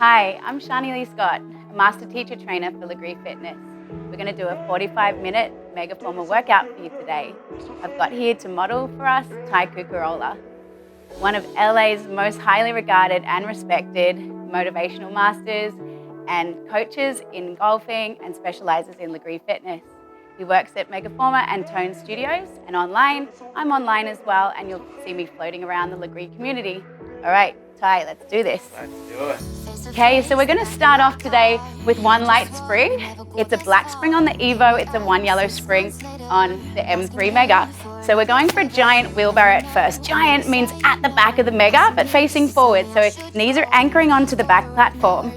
Hi, I'm Sharnee Scott, a Master Teacher Trainer for Lagree Fitness. We're going to do a 45-minute Megaformer workout for you today. I've got here to model for us Cucarola, one of LA's most highly regarded and respected motivational masters and coaches in golfing and specializes in Lagree Fitness. He works at Megaformer and Tone Studios and online. I'm online as well, and you'll see me floating around the Lagree community. All right, Ty, let's do this. Let's do it. Okay, so we're going to start off today with one light spring. It's a black spring on the Evo, it's a one yellow spring on the M3 Mega. So we're going for a giant wheelbarrow at first. Giant means at the back of the Mega, but facing forward. So knees are anchoring onto the back platform.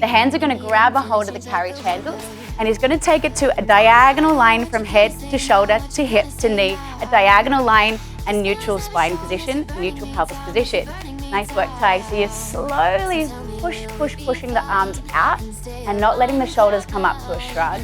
The hands are going to grab a hold of the carriage handles, and he's going to take it to a diagonal line from head to shoulder to hip to knee, a diagonal line and neutral spine position, neutral pelvis position. Nice work, Ty. So you're slowly pushing the arms out and not letting the shoulders come up to a shrug.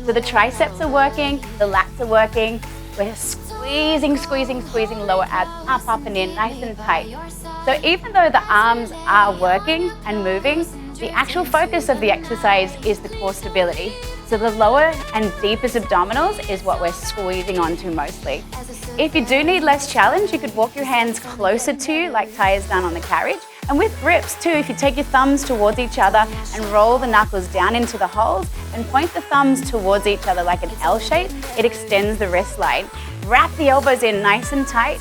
So the triceps are working, the lats are working. We're squeezing lower abs up and in, nice and tight. So even though the arms are working and moving, the actual focus of the exercise is the core stability. So the lower and deepest abdominals is what we're squeezing onto mostly. If you do need less challenge, you could walk your hands closer to you like Ty has done on the carriage. And with grips too, if you take your thumbs towards each other and roll the knuckles down into the holes and point the thumbs towards each other like an L shape, it extends the wrist line. Wrap the elbows in nice and tight,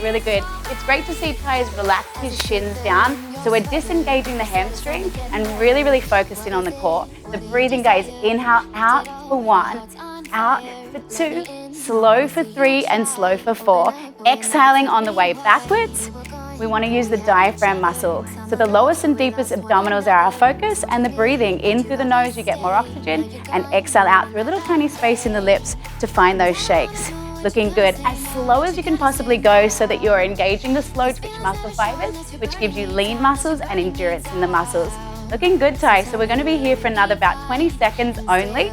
really good. It's great to see Ty has relaxed his shins down. So we're disengaging the hamstring and really focusing on the core. The breathing, guys, inhale out for 1, out for 2, slow for 3 and slow for 4. Exhaling on the way backwards. We want to use the diaphragm muscle. So the lowest and deepest abdominals are our focus, and the breathing in through the nose, you get more oxygen, and exhale out through a little tiny space in the lips to find those shakes. Looking good, as slow as you can possibly go so that you're engaging the slow twitch muscle fibers, which gives you lean muscles and endurance in the muscles. Looking good, Ty. So we're going to be here for another about 20 seconds only.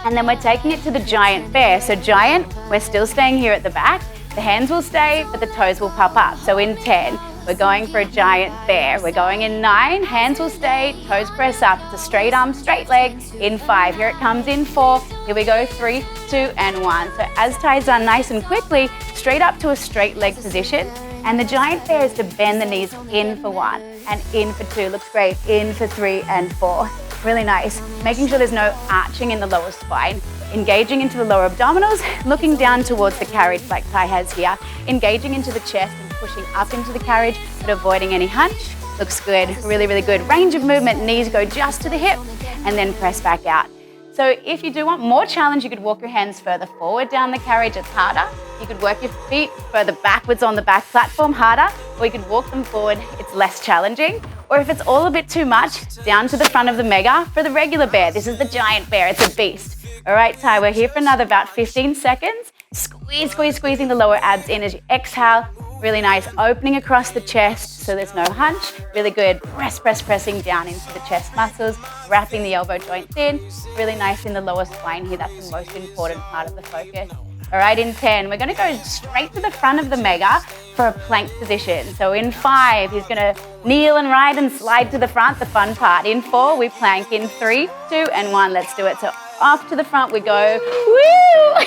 And then we're taking it to the giant bear. So giant, we're still staying here at the back. The hands will stay, but the toes will pop up. So in 10, we're going for a giant bear. We're going in 9, hands will stay, toes press up. It's a straight arm, straight leg. In 5, here it comes in 4. Here we go, 3, 2, and 1. So as Ty's done nice and quickly, straight up to a straight leg position. And the giant bear is to bend the knees in for 1 and in for 2. Looks great. In for 3 and 4. Really nice. Making sure there's no arching in the lower spine. Engaging into the lower abdominals, looking down towards the carriage like Ty has here. Engaging into the chest and pushing up into the carriage, but avoiding any hunch. Looks good. Really good. Range of movement. Knees go just to the hip and then press back out. So if you do want more challenge, you could walk your hands further forward down the carriage. It's harder. You could work your feet further backwards on the back platform, harder, or you could walk them forward. It's less challenging. Or if it's all a bit too much, down to the front of the Mega for the regular bear. This is the giant bear. It's a beast. All right, Ty, we're here for another about 15 seconds. Squeezing the lower abs in as you exhale. Really nice. Opening across the chest so there's no hunch. Really good. Pressing down into the chest muscles. Wrapping the elbow joints in. Really nice in the lower spine here. That's the most important part of the focus. All right, in 10, we're going to go straight to the front of the Mega for a plank position. So in 5, he's going to kneel and ride and slide to the front, the fun part. In 4, we plank. In 3, 2, and 1. Let's do it. So off to the front we go. Woo!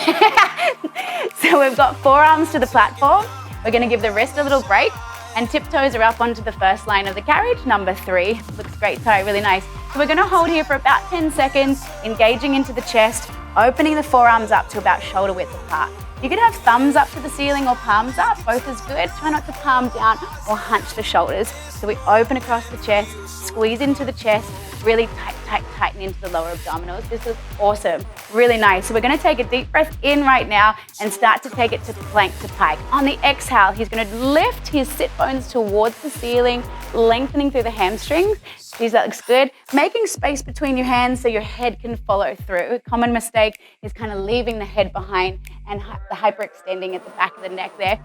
So we've got forearms to the platform. We're going to give the wrist a little break, and tiptoes are up onto the first line of the carriage, number 3. Looks great, Ty, really nice. So we're going to hold here for about 10 seconds, engaging into the chest, opening the forearms up to about shoulder width apart. You could have thumbs up to the ceiling or palms up, both is good. Try not to palm down or hunch the shoulders. So we open across the chest, squeeze into the chest, really tighten into the lower abdominals. This is awesome, really nice. So we're gonna take a deep breath in right now and start to take it to plank to pike. On the exhale, he's gonna lift his sit bones towards the ceiling, lengthening through the hamstrings. Geez, that looks good. Making space between your hands so your head can follow through. A common mistake is kind of leaving the head behind and the hyperextending at the back of the neck there.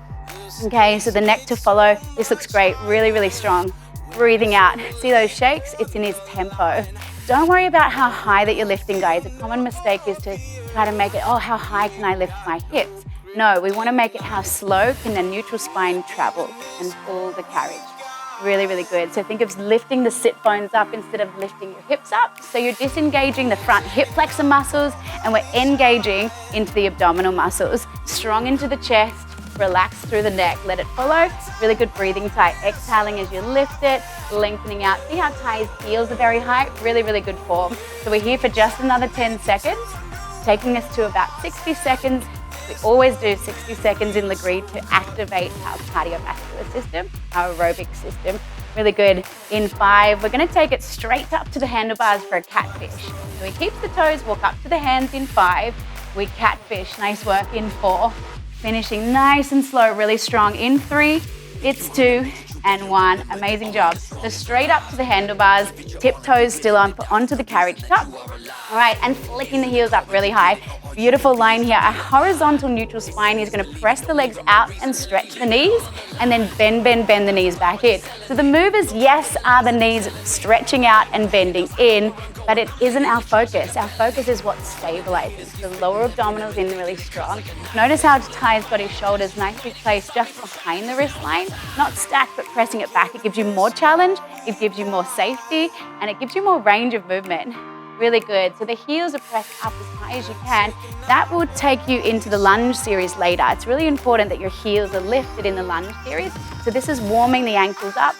Okay, so the neck to follow. This looks great, really strong. Breathing out. See those shakes? It's in his tempo. Don't worry about how high that you're lifting, guys. A common mistake is to try to make it, oh, how high can I lift my hips? No, we want to make it how slow can the neutral spine travel and pull the carriage. Really, really good. So think of lifting the sit bones up instead of lifting your hips up. So you're disengaging the front hip flexor muscles and we're engaging into the abdominal muscles. Strong into the chest, relax through the neck, let it follow. Really good breathing, Ty. Exhaling as you lift it, lengthening out. See how Ty's heels are very high? Really, really good form. So we're here for just another 10 seconds, taking us to about 60 seconds. We always do 60 seconds in Lagree to activate our cardiovascular system, our aerobic system. Really good. In 5, we're going to take it straight up to the handlebars for a catfish. So we keep the toes, walk up to the hands in 5. We catfish. Nice work in 4. Finishing nice and slow, really strong in 3. It's 2 and 1. Amazing job. So straight up to the handlebars, tiptoes still on, onto the carriage top. All right, and flicking the heels up really high. Beautiful line here. A horizontal neutral spine is going to press the legs out and stretch the knees and then bend the knees back in. So the movers, yes, are the knees stretching out and bending in, but it isn't our focus. Our focus is what stabilizes. The lower abdominals in really strong. Notice how Ty's got his shoulders nicely placed just behind the wrist line, not stacked, but pressing it back. It gives you more challenge, it gives you more safety, and it gives you more range of movement. Really good. So the heels are pressed up as high as you can. That will take you into the lunge series later. It's really important that your heels are lifted in the lunge series. So this is warming the ankles up,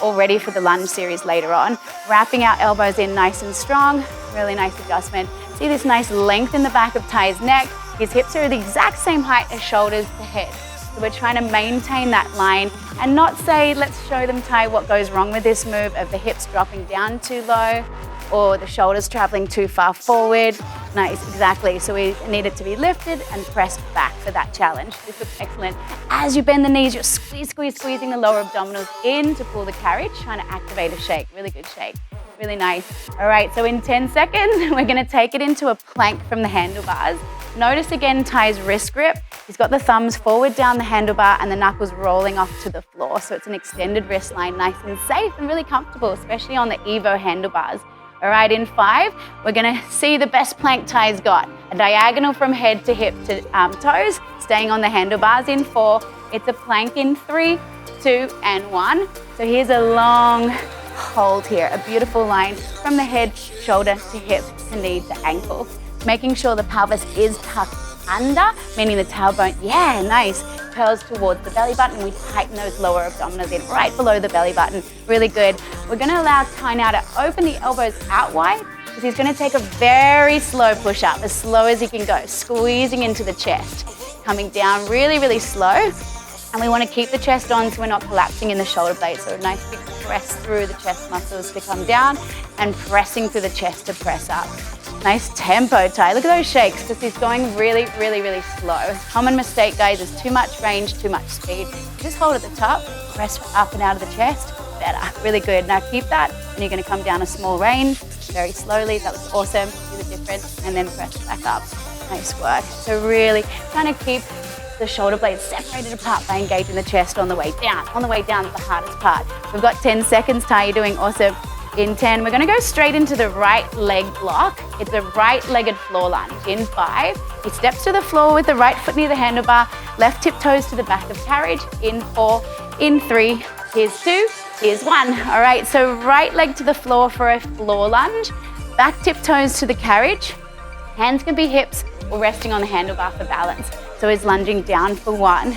all ready for the lunge series later on. Wrapping our elbows in nice and strong. Really nice adjustment. See this nice length in the back of Ty's neck. His hips are the exact same height as shoulders to head. So we're trying to maintain that line and not say, let's show them, Ty, what goes wrong with this move of the hips dropping down too low or the shoulders traveling too far forward. Nice, exactly. So we need it to be lifted and pressed back for that challenge. This looks excellent. As you bend the knees, you're squeezing the lower abdominals in to pull the carriage, trying to activate a shake. Really good shake. Really nice. All right, so in 10 seconds, we're gonna take it into a plank from the handlebars. Notice again Ty's wrist grip. He's got the thumbs forward down the handlebar and the knuckles rolling off to the floor. So it's an extended wrist line, nice and safe and really comfortable, especially on the Evo handlebars. All right, in 5, we're gonna see the best plank Ty's got. A diagonal from head to hip to toes, staying on the handlebars in 4. It's a plank in 3, 2, and 1. So here's a long hold here, a beautiful line from the head, shoulder to hip to knee to ankle. Making sure the pelvis is tucked under, meaning the tailbone, yeah, nice, curls towards the belly button. We tighten those lower abdominals in right below the belly button. Really good. We're gonna allow Ty now to open the elbows out wide because he's gonna take a very slow push up, as slow as he can go, squeezing into the chest, coming down really, really slow. And we want to keep the chest on so we're not collapsing in the shoulder blades. So a nice big press through the chest muscles to come down and pressing through the chest to press up. Nice tempo, Ty. Look at those shakes because he's going really, really, really slow. A common mistake, guys, is too much range, too much speed. Just hold at the top, press up and out of the chest. Better. Really good. Now keep that and you're going to come down a small range very slowly. That was awesome. Do the difference and then press back up. Nice work. So really trying to keep the shoulder blades separated apart by engaging the chest on the way down. On the way down is the hardest part. We've got 10 seconds, Ty, you're doing awesome. In 10, we're gonna go straight into the right leg block. It's a right-legged floor lunge. In 5, he steps to the floor with the right foot near the handlebar, left tip toes to the back of carriage. In 4, in 3, here's 2, here's 1. All right, so right leg to the floor for a floor lunge, back tip toes to the carriage. Hands can be hips or resting on the handlebar for balance. So he's lunging down for 1,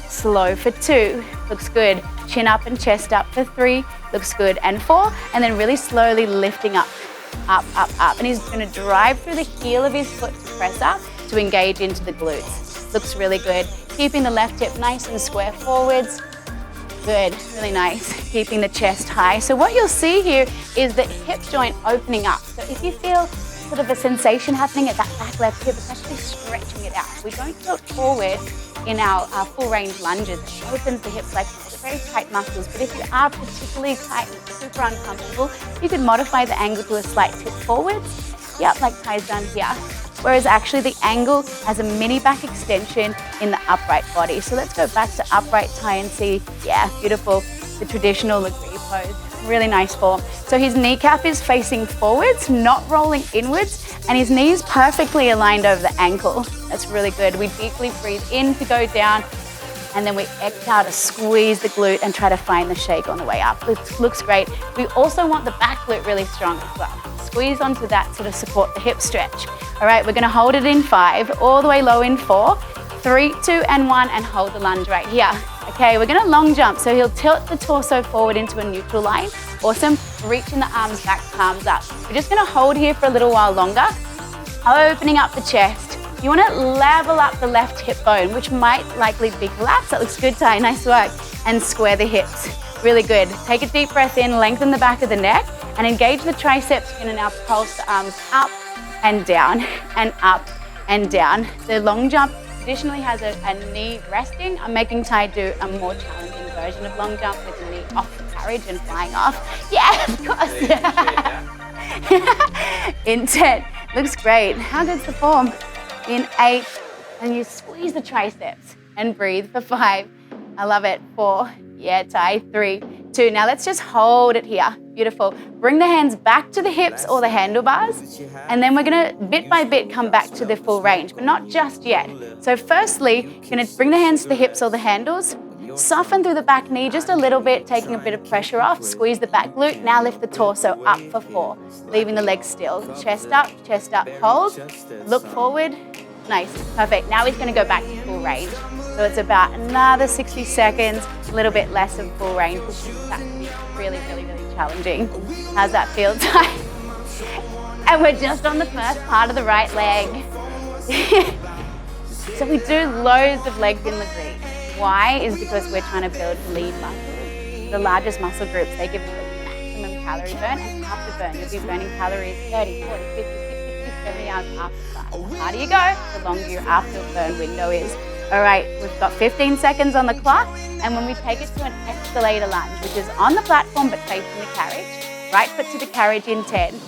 slow for 2, looks good. Chin up and chest up for 3, looks good. And 4, and then really slowly lifting up, up, up, up. And he's gonna drive through the heel of his foot to press up to engage into the glutes. Looks really good. Keeping the left hip nice and square forwards. Good, really nice. Keeping the chest high. So what you'll see here is the hip joint opening up. So if you feel sort of a sensation happening at that back left hip, it's actually stretching it out. We don't tilt forward in our full range lunges. It opens the hip flexors. They're very tight muscles, but if you are particularly tight and super uncomfortable, you can modify the angle to a slight tip forwards. Yep, like Ty's done here. Whereas actually the angle has a mini back extension in the upright body. So let's go back to upright Ty and see, yeah, beautiful, the traditional Lagree pose. Really nice form. So his kneecap is facing forwards, not rolling inwards, and his knees perfectly aligned over the ankle. That's really good. We deeply breathe in to go down, And then we exhale to squeeze the glute and try to find the shake on the way up. It looks great. We also want the back glute really strong as well. Squeeze onto that to support the hip stretch. All right, we're gonna hold it in 5, all the way low in 4, 3, 2, and 1, and hold the lunge right here. Okay, we're gonna long jump, so he'll tilt the torso forward into a neutral line. Awesome, reaching the arms back, palms up. We're just gonna hold here for a little while longer, opening up the chest. You wanna level up the left hip bone, which might likely be collapsed. That looks good, Ty, nice work. And square the hips, really good. Take a deep breath in, lengthen the back of the neck, and engage the triceps. You're gonna now pulse the arms up and down, and up and down. The long jump traditionally has a knee resting. I'm making Ty do a more challenging version of long jump with the knee off the carriage and flying off. Yeah, of course. In 10, looks great. How good's the form? In 8, and you squeeze the triceps and breathe for 5. I love it. 4, yeah, Ty, 3, 2. Now let's just hold it here. Beautiful. Bring the hands back to the hips or the handlebars, and then we're gonna bit by bit come back to the full range, but not just yet. So firstly, you're gonna bring the hands to the hips or the handles, soften through the back knee just a little bit, taking a bit of pressure off, squeeze the back glute. Now lift the torso up for 4, leaving the legs still. Chest up, hold, look forward. Nice, perfect. Now he's gonna go back to full range. So it's about another 60 seconds, a little bit less of full range, which is actually really, really, really challenging. How's that feel, Ty? And we're just on the first part of the right leg. So we do loads of legs in Lagree. Why? Is because we're trying to build lean muscles. The largest muscle groups, they give the maximum calorie burn, and after burn, you'll be burning calories 30, 40, 50, 60, 70 hours after that. The harder you go, the longer your after burn window is. All right, we've got 15 seconds on the clock, and when we take it to an escalator lunge, which is on the platform but facing the carriage, right foot to the carriage in 10,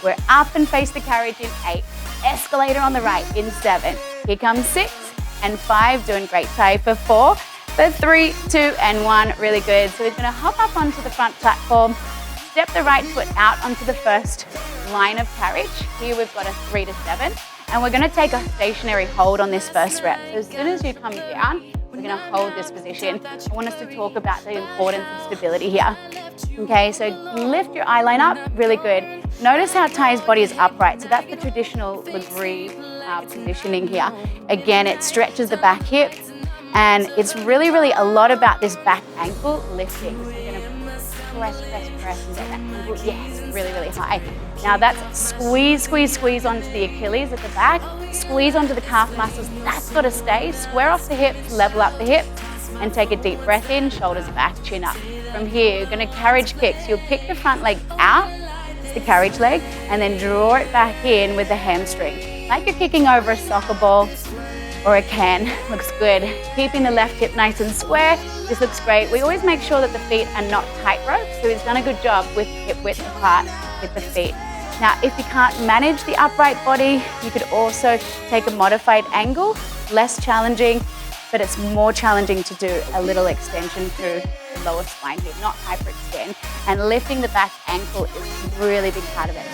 we're up and face the carriage in 8, escalator on the right in 7, here comes 6 and 5, doing great, Ty, for 4, for 3, 2, and 1, really good. So he's gonna hop up onto the front platform, step the right foot out onto the first line of carriage. Here we've got a 3 to 7. And we're gonna take a stationary hold on this first rep. So as soon as you come down, we're gonna hold this position. I want us to talk about the importance of stability here. Okay, so lift your eye line up, really good. Notice how Ty's body is upright. So that's the traditional Lagree positioning here. Again, it stretches the back hip, and it's really, really a lot about this back ankle lifting. So we're gonna press, and get that ankle, yes, really, really high. Now that's squeeze onto the Achilles at the back, squeeze onto the calf muscles, that's gotta stay. Square off the hips, level up the hips, and take a deep breath in, shoulders back, chin up. From here, you're gonna carriage kick. So you'll pick the front leg out, it's the carriage leg, and then draw it back in with the hamstring. Like you're kicking over a soccer ball or a can. Looks good. Keeping the left hip nice and square. This looks great. We always make sure that the feet are not tight ropes, so he's done a good job with hip width apart with the feet. Now, if you can't manage the upright body, you could also take a modified angle, less challenging, but it's more challenging to do a little extension through the lower spine here, not hyperextend. And lifting the back ankle is a really big part of it.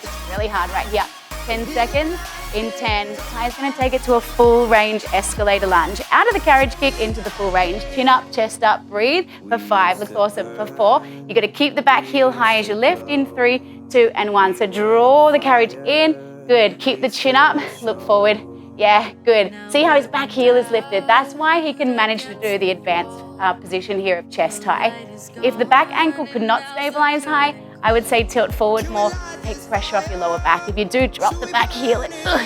It's really hard right here. 10 seconds. In 10, Ty's gonna take it to a full range escalator lunge. Out of the carriage kick into the full range. Chin up, chest up, breathe. For 5, looks awesome. For 4, you gotta keep the back heel high as you lift. In 3, 2, and 1. So draw the carriage in, good. Keep the chin up, look forward. Yeah, good. See how his back heel is lifted? That's why he can manage to do the advanced position here of chest high. If the back ankle could not stabilize high, I would say tilt forward more, take pressure off your lower back. If you do, drop the back heel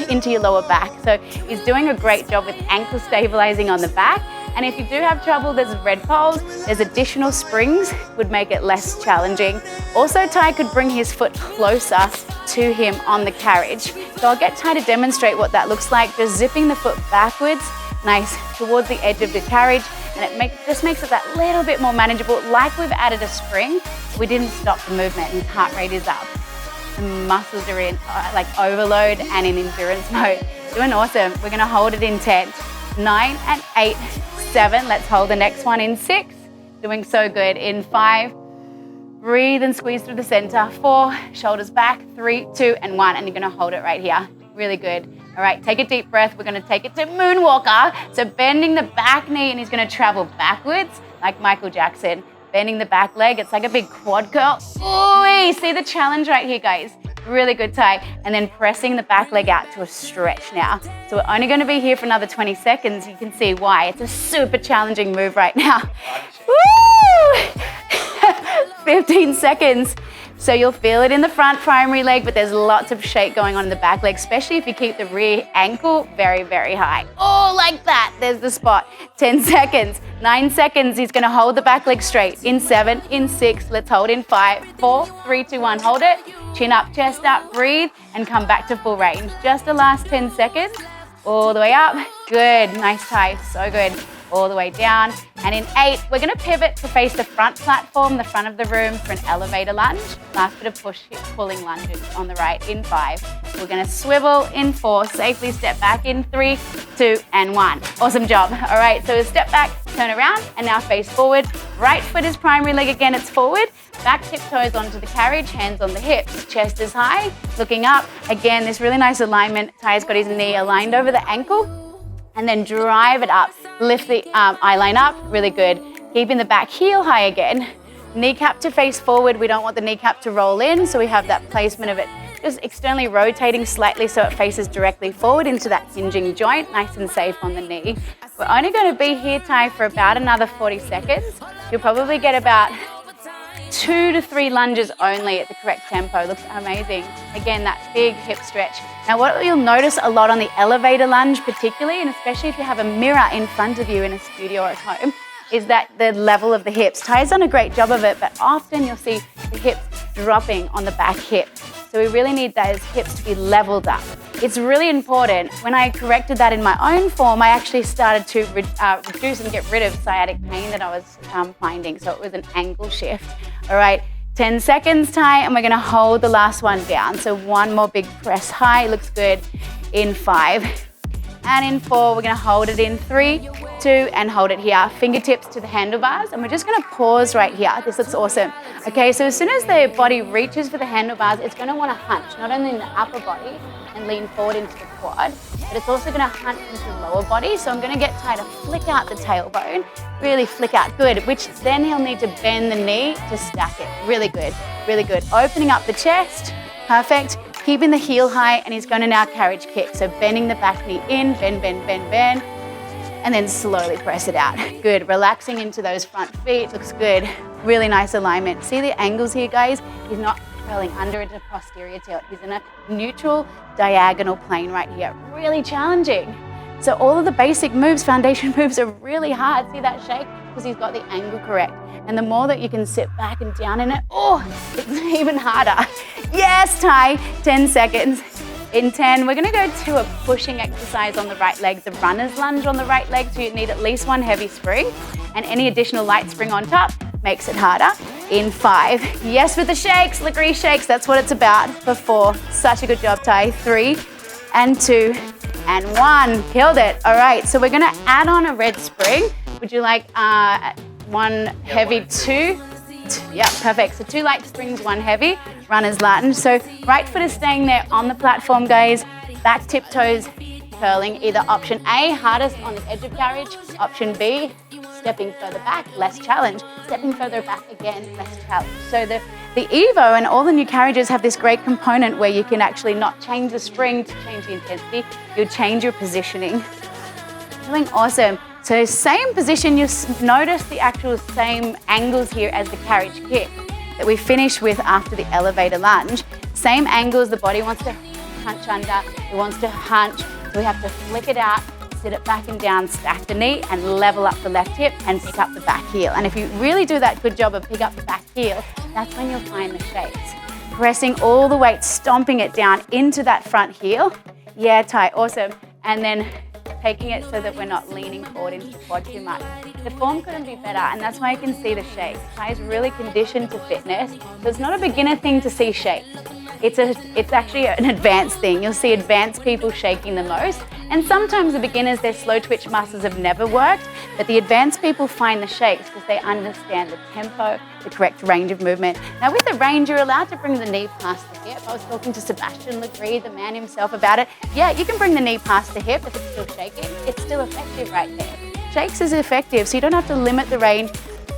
into your lower back. So he's doing a great job with ankle stabilizing on the back. And if you do have trouble, there's red poles, there's additional springs, would make it less challenging. Also, Ty could bring his foot closer to him on the carriage. So I'll get Ty to demonstrate what that looks like, just zipping the foot backwards, nice, towards the edge of the carriage. And it just makes it that little bit more manageable. Like we've added a spring, we didn't stop the movement, and his heart rate is up. The muscles are in like overload and in endurance mode. Doing awesome. We're gonna hold it in 10, 9 and 8, 7. Let's hold the next one in 6. Doing so good. In 5, breathe and squeeze through the center. 4, shoulders back. 3, 2, and 1. And you're gonna hold it right here. Really good. All right, take a deep breath. We're gonna take it to moonwalker. So bending the back knee, and he's gonna travel backwards like Michael Jackson. Bending the back leg, it's like a big quad curl. Ooh, see the challenge right here, guys. Really good, Ty. And then pressing the back leg out to a stretch now. So we're only gonna be here for another 20 seconds. You can see why. It's a super challenging move right now. Woo! 15 seconds. So you'll feel it in the front primary leg, but there's lots of shake going on in the back leg, especially if you keep the rear ankle very, very high. Oh, like that. There's the spot. 10 seconds. 9 seconds. He's gonna hold the back leg straight. In 7, in 6. Let's hold in 5, 4, 3, 2, 1. Hold it. Chin up, chest up, breathe, and come back to full range. Just the last 10 seconds. All the way up. Good. Nice, Ty. So good. All the way down. And in 8, we're gonna pivot to face the front platform, the front of the room for an elevator lunge. Last bit of pulling lunges on the right. In 5, we're gonna swivel. In 4, safely step back. In 3, 2, and 1. Awesome job. All right, so step back, turn around, and now face forward. Right foot is primary leg again, it's forward. Back tiptoes onto the carriage, hands on the hips. Chest is high, looking up. Again, this really nice alignment. Ty's got his knee aligned over the ankle. And then drive it up. Lift the eye line up, really good. Keeping the back heel high again. Kneecap to face forward. We don't want the kneecap to roll in, so we have that placement of it just externally rotating slightly so it faces directly forward into that hinging joint, nice and safe on the knee. We're only gonna be here, Ty, for about another 40 seconds. You'll probably get about 2 to 3 lunges only at the correct tempo. Looks amazing. Again, that big hip stretch. Now, what you'll notice a lot on the elevator lunge particularly, and especially if you have a mirror in front of you in a studio or at home, is that the level of the hips. Ty's done a great job of it, but often you'll see the hips dropping on the back hip. So we really need those hips to be leveled up. It's really important. When I corrected that in my own form, I actually started to reduce and get rid of sciatic pain that I was finding. So it was an angle shift. All right, 10 seconds, Ty, and we're gonna hold the last one down. So one more big press high, looks good. In 5. And in 4, we're gonna hold it in 3, 2, and hold it here. Fingertips to the handlebars, and we're just gonna pause right here. This looks awesome. Okay, so as soon as the body reaches for the handlebars, it's gonna wanna hunch, not only in the upper body and lean forward into the quad, but it's also gonna hunch into the lower body. So I'm gonna get Ty to flick out the tailbone, really flick out, good, which then he'll need to bend the knee to stack it. Really good, really good. Opening up the chest, perfect. Keeping the heel high, and he's gonna now carriage kick. So bending the back knee in, bend, bend, bend, bend, and then slowly press it out. Good, relaxing into those front feet, looks good. Really nice alignment. See the angles here, guys? He's not curling under into posterior tilt. He's in a neutral diagonal plane right here. Really challenging. So all of the basic moves, foundation moves, are really hard. See that shake? Because he's got the angle correct. And the more that you can sit back and down in it, oh, it's even harder. Yes, Ty, 10 seconds. In 10, we're gonna go to a pushing exercise on the right leg, the runner's lunge on the right leg, so you need at least one heavy spring, and any additional light spring on top makes it harder. In 5, yes with the shakes, Lagree shakes, that's what it's about. For 4, such a good job, Ty. 3, and 2, and 1, killed it. All right, so we're gonna add on a red spring. Would you like one heavy, 2? Yeah, perfect. So 2 light springs, 1 heavy, runner's lunge. So right foot is staying there on the platform, guys. Back tiptoes curling, either option A, hardest on the edge of carriage, option B, stepping further back, less challenge, stepping further back again, less challenge. So the Evo and all the new carriages have this great component where you can actually not change the spring to change the intensity, you change your positioning. Doing awesome. So same position, you'll notice the actual same angles here as the carriage kick that we finished with after the elevator lunge. Same angles, the body wants to hunch under, it wants to hunch, so we have to flick it out, sit it back and down, stack the knee, and level up the left hip and pick up the back heel. And if you really do that good job of pick up the back heel, that's when you'll find the shakes. Pressing all the weight, stomping it down into that front heel. Yeah, Ty, awesome. And then taking it so that we're not leaning forward into the quad too much. The form couldn't be better, and that's why you can see the shakes. Ty's really conditioned to fitness, so it's not a beginner thing to see shakes. It's actually an advanced thing. You'll see advanced people shaking the most, And sometimes the beginners, their slow twitch muscles have never worked, but the advanced people find the shakes because they understand the tempo, the correct range of movement. Now with the range, you're allowed to bring the knee past the hip. I was talking to Sebastien, Lagree, the man himself, about it. Yeah, you can bring the knee past the hip if it's still shaking. It's still effective right there. Shakes is effective, so you don't have to limit the range,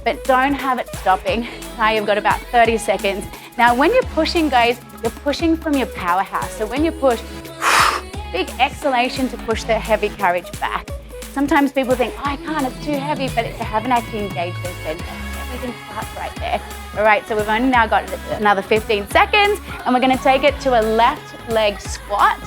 but don't have it stopping. Now you've got about 30 seconds. Now when you're pushing, guys, you're pushing from your powerhouse. So when you push, big exhalation to push the heavy carriage back. Sometimes people think, oh, I can't, it's too heavy, but they haven't actually engaged those centers. Everything starts right there. All right, so we've only now got another 15 seconds, and we're gonna take it to a left leg squat.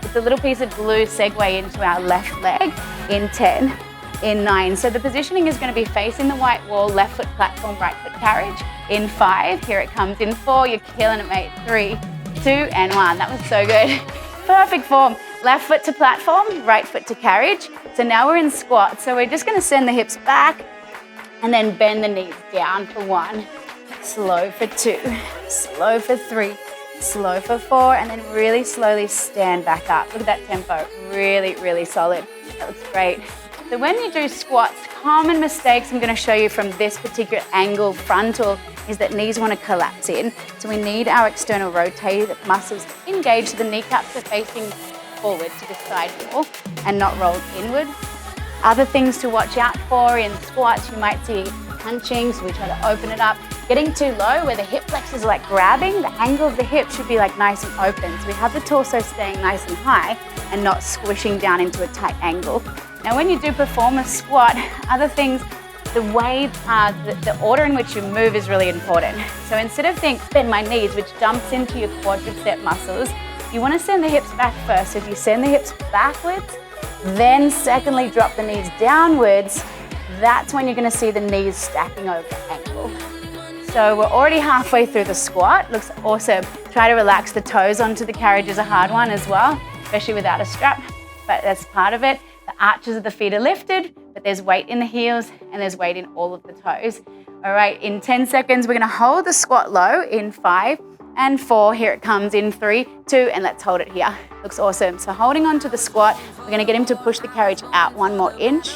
It's a little piece of glue segue into our left leg in 10, in 9. So the positioning is gonna be facing the white wall, left foot platform, right foot carriage. In 5, here it comes. In 4, you're killing it, mate. 3, 2, and 1. That was so good. Perfect form. Left foot to platform, right foot to carriage. So now we're in squat. So we're just gonna send the hips back and then bend the knees down for 1, slow for 2, slow for 3, slow for 4, and then really slowly stand back up. Look at that tempo, really, really solid. That looks great. So when you do squats, common mistakes I'm gonna show you from this particular angle, frontal, is that knees wanna collapse in. So we need our external rotator muscles engaged, so the kneecaps are facing forward to the side wall and not rolled inward. Other things to watch out for in squats, you might see punching, so we try to open it up. Getting too low where the hip flexors are like grabbing, the angle of the hip should be like nice and open. So we have the torso staying nice and high and not squishing down into a tight angle. Now when you do perform a squat, other things, the way, the order in which you move is really important. So instead of bend my knees, which dumps into your quadricep muscles, you want to send the hips back first. So if you send the hips backwards, then secondly drop the knees downwards, that's when you're going to see the knees stacking over the ankle. So we're already halfway through the squat. Looks awesome. Try to relax the toes onto the carriage is a hard one as well, especially without a strap, but that's part of it. The arches of the feet are lifted, but there's weight in the heels and there's weight in all of the toes. All right, in 10 seconds, we're gonna hold the squat low in 5 and 4. Here it comes in 3, 2, and let's hold it here. Looks awesome. So holding on to the squat, we're gonna get him to push the carriage out 1 more inch.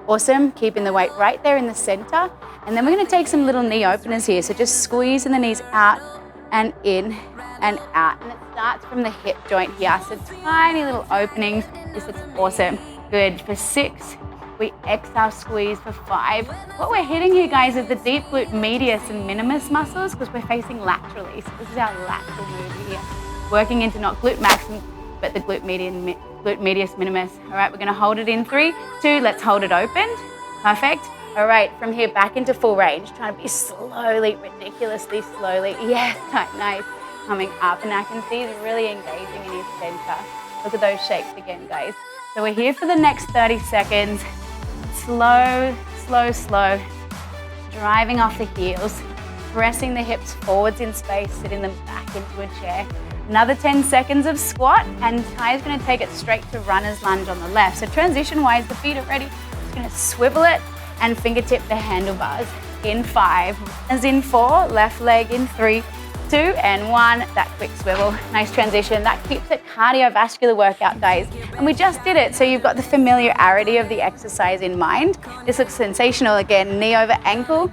Awesome, keeping the weight right there in the center. And then we're gonna take some little knee openers here. So just squeezing the knees out and in and out. And it starts from the hip joint here. So tiny little openings. This looks awesome. Good. For 6, we exhale, squeeze for 5. What we're hitting here, guys, is the deep glute medius and minimus muscles because we're facing laterally. So this is our lateral move here. Working into not glute maximus, but the glute medius minimus. All right, we're gonna hold it in 3, 2, let's hold it open. Perfect. All right, from here back into full range. Trying to be slowly, ridiculously slowly. Yes, nice. Coming up, and I can see he's really engaging in his center. Look at those shakes again, guys. So we're here for the next 30 seconds. Slow, slow, slow. Driving off the heels. Pressing the hips forwards in space, sitting them back into a chair. Another 10 seconds of squat, and Ty's gonna take it straight to runner's lunge on the left. So transition-wise, the feet are ready. Just gonna swivel it and fingertip the handlebars. In 5, as in 4, left leg in 3, 2, and 1, that quick swivel. Nice transition. That keeps it cardiovascular workout, guys. And we just did it, so you've got the familiarity of the exercise in mind. This looks sensational again, knee over ankle.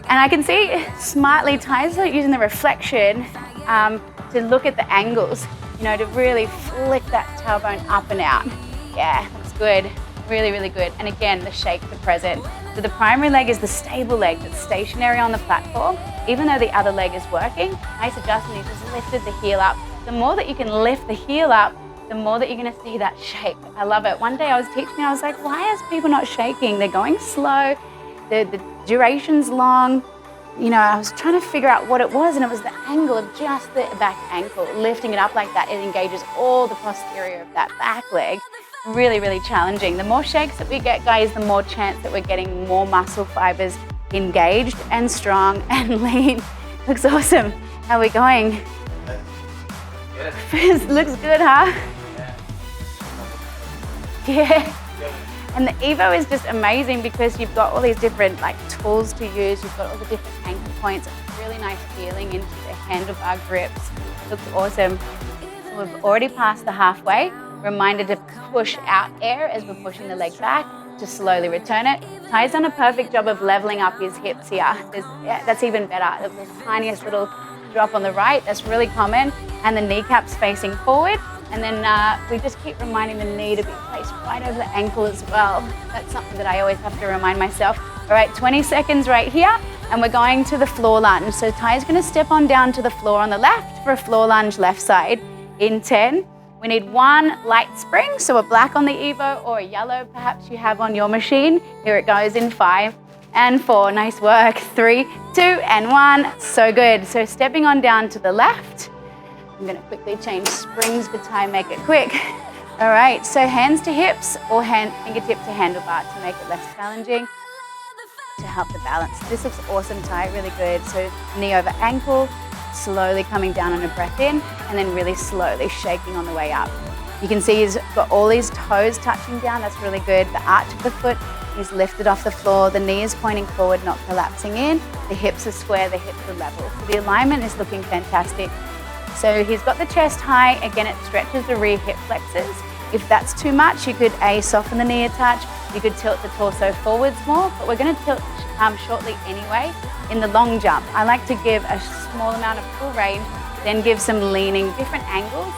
And I can see smartly Ty's using the reflection to look at the angles, to really flick that tailbone up and out. Yeah, that's good. Really, really good. And again, the shakes are present. So the primary leg is the stable leg that's stationary on the platform, even though the other leg is working. Nice adjustment, you just lifted the heel up. The more that you can lift the heel up, the more that you're gonna see that shake. I love it. One day I was teaching, I was like, why is people not shaking? They're going slow, the duration's long. I was trying to figure out what it was, and it was the angle of just the back ankle. Lifting it up like that, it engages all the posterior of that back leg. Really, really challenging. The more shakes that we get, guys, the more chance that we're getting more muscle fibers engaged and strong and lean. Looks awesome. How are we going? Good. Looks good, huh? Yeah. And the Evo is just amazing because you've got all these different tools to use. You've got all the different anchor points. It's really nice feeling into the handlebar grips. Looks awesome. So we've already passed the halfway. Reminder to push out air as we're pushing the leg back to slowly return it. Ty's done a perfect job of leveling up his hips here. That's even better. The tiniest little drop on the right, that's really common. And the kneecaps facing forward. And then we just keep reminding the knee to be placed right over the ankle as well. That's something that I always have to remind myself. All right, 20 seconds right here, and we're going to the floor lunge. So Ty's gonna step on down to the floor on the left for a floor lunge left side. In 10, we need 1 light spring, so a black on the Evo or a yellow perhaps you have on your machine. Here it goes in 5 and 4, nice work. 3, 2, and 1, so good. So stepping on down to the left. I'm gonna quickly change springs for Ty, make it quick. All right, so hands to hips or fingertip to handlebar to make it less challenging, to help the balance. This looks awesome, Ty, really good. So knee over ankle, slowly coming down on a breath in, and then really slowly shaking on the way up. You can see he's got all his toes touching down, that's really good. The arch of the foot is lifted off the floor, the knee is pointing forward, not collapsing in. The hips are square, the hips are level. So the alignment is looking fantastic. So he's got the chest high, again it stretches the rear hip flexors. If that's too much, you could soften the knee a touch, you could tilt the torso forwards more, but we're gonna tilt shortly anyway. In the long jump, I like to give a small amount of full range, then give some leaning, different angles,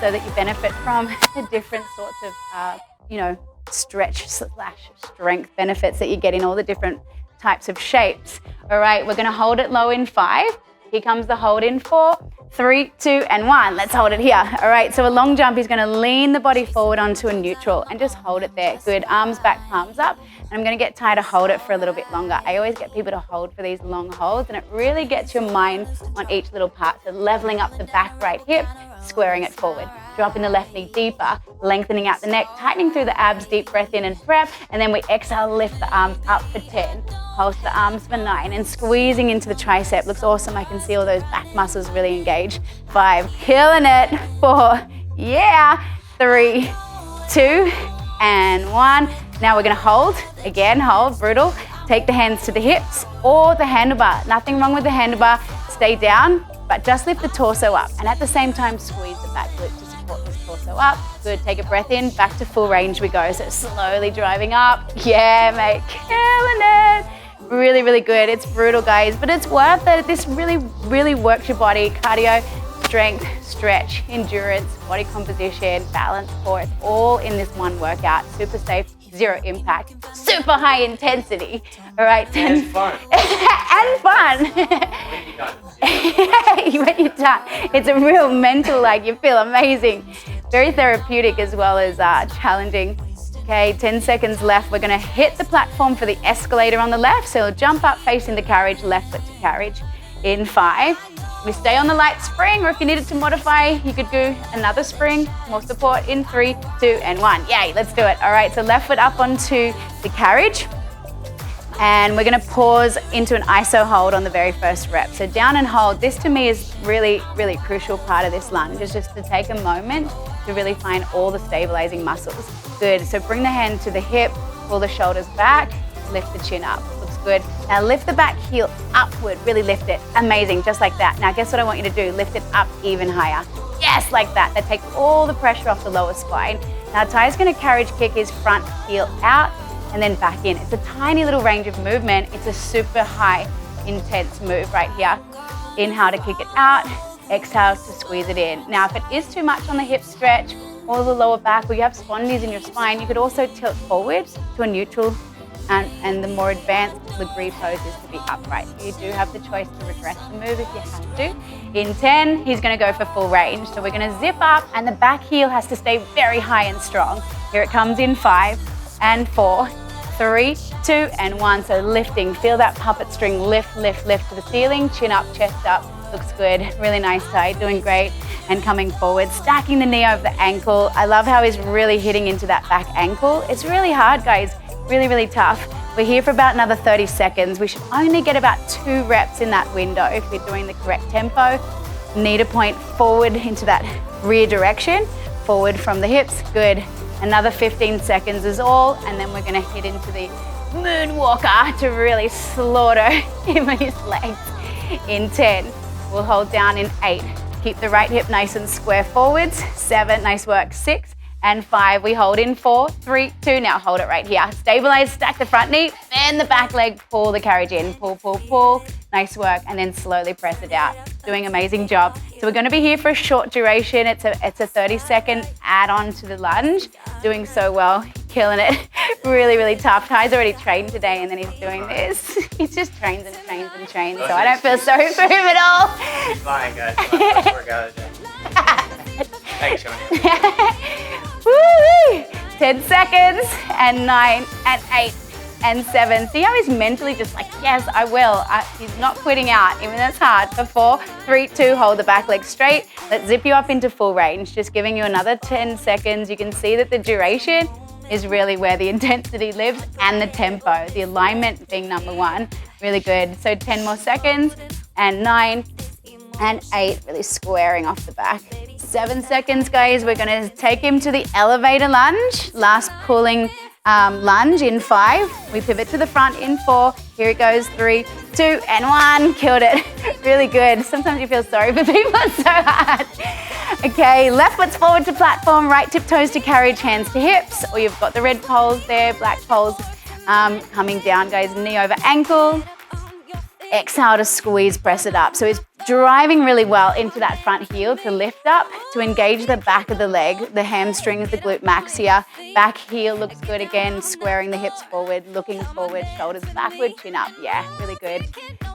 so that you benefit from the different sorts of, stretch/strength benefits that you get in all the different types of shapes. All right, we're gonna hold it low in 5. Here comes the hold in 4, 3, 2, and 1. Let's hold it here. All right, so a long jump, he's gonna lean the body forward onto a neutral and just hold it there. Good, arms back, palms up. And I'm gonna get Ty to hold it for a little bit longer. I always get people to hold for these long holds, and it really gets your mind on each little part. So leveling up the back right hip, squaring it forward. Dropping the left knee deeper, lengthening out the neck, tightening through the abs, deep breath in and prep, and then we exhale, lift the arms up for 10. Pulse the arms for 9, and squeezing into the tricep. Looks awesome, I can see all those back muscles really engaged. 5, killing it. 4, yeah. 3, 2, and 1. Now we're gonna hold, again, hold, brutal. Take the hands to the hips or the handlebar. Nothing wrong with the handlebar, stay down, but just lift the torso up. And at the same time, squeeze the back glute to support this torso up. Good, take a breath in, back to full range we go. So slowly driving up. Yeah, mate, killing it. Really, really good. It's brutal, guys, but it's worth it. This really, really works your body. Cardio, strength, stretch, endurance, body composition, balance, core. It's all in this one workout. Super safe, 0 impact, super high intensity. All right, 10. And fun. And fun. When you're done, it's a real mental, you feel amazing. Very therapeutic as well as challenging. Okay, 10 seconds left. We're gonna hit the platform for the escalator on the left. So jump up facing the carriage, left foot to carriage. In 5. We stay on the light spring, or if you needed to modify, you could do another spring, more support in 3, 2, and 1. Yay, let's do it. All right, so left foot up onto the carriage. And we're gonna pause into an iso hold on the very first rep. So down and hold. This to me is really, really crucial part of this lunge, is just to take a moment to really find all the stabilizing muscles. Good, so bring the hand to the hip, pull the shoulders back, lift the chin up. Looks good. Now lift the back heel upward, really lift it. Amazing, just like that. Now guess what I want you to do? Lift it up even higher. Yes, like that. That takes all the pressure off the lower spine. Now Ty's gonna carriage kick his front heel out and then back in. It's a tiny little range of movement. It's a super high, intense move right here. Inhale to kick it out, exhale to squeeze it in. Now if it is too much on the hip stretch or the lower back, or you have spondies in your spine, you could also tilt forward to a neutral, and the more advanced Lagree pose is to be upright. You do have the choice to regress the move if you have to. In 10, he's gonna go for full range. So we're gonna zip up, and the back heel has to stay very high and strong. Here it comes in 5 and 4, 3, 2, and 1. So lifting, feel that puppet string lift, lift, lift to the ceiling, chin up, chest up. Looks good, really nice, Ty, doing great. And coming forward, stacking the knee over the ankle. I love how he's really hitting into that back ankle. It's really hard, guys, really, really tough. We're here for about another 30 seconds. We should only get about 2 reps in that window if we're doing the correct tempo. Knee to point forward into that rear direction, forward from the hips, good. Another 15 seconds is all, and then we're gonna hit into the moonwalker to really slaughter him and his legs. In 10, we'll hold down in 8. Keep the right hip nice and square forwards. 7, nice work. 6, and 5. We hold in 4, 3, 2. Now hold it right here. Stabilize, stack the front knee, bend the back leg, pull the carriage in. Pull, pull, pull. Nice work. And then slowly press it out. Doing an amazing job. So we're going to be here for a short duration. It's a 30-second add-on to the lunge. Doing so well. Killing it. Really, really tough. Ty's already trained today and then he's doing this. He just trains and trains and trains. So I don't feel sorry for him at all. He's fine, guys. Let's work out today. Thanks, Sharnee. Woo! 10 seconds, and 9, and 8, and 7. See how he's mentally just like, yes, I will. He's not quitting out, even though it's hard. For 4, 3, 2, hold the back leg straight. Let's zip you up into full range. Just giving you another 10 seconds. You can see that the duration is really where the intensity lives and the tempo, the alignment being number 1. Really good. So 10 more seconds, and 9, and 8, really squaring off the back. 7 seconds, guys. We're going to take him to the elevator lunge. Last pulling lunge in 5. We pivot to the front in 4. Here it goes. 3, 2, and 1. Killed it. Really good. Sometimes you feel sorry for people. It's so hard. Okay, left foot's forward to platform, right tip toes to carriage, hands to hips. Or you've got the red poles there, black poles coming down, guys. Knee over ankle. Exhale to squeeze, press it up. So he's driving really well into that front heel to lift up, to engage the back of the leg, the hamstrings, the glute max here. Back heel looks good again, squaring the hips forward, looking forward, shoulders backward, chin up. Yeah, really good.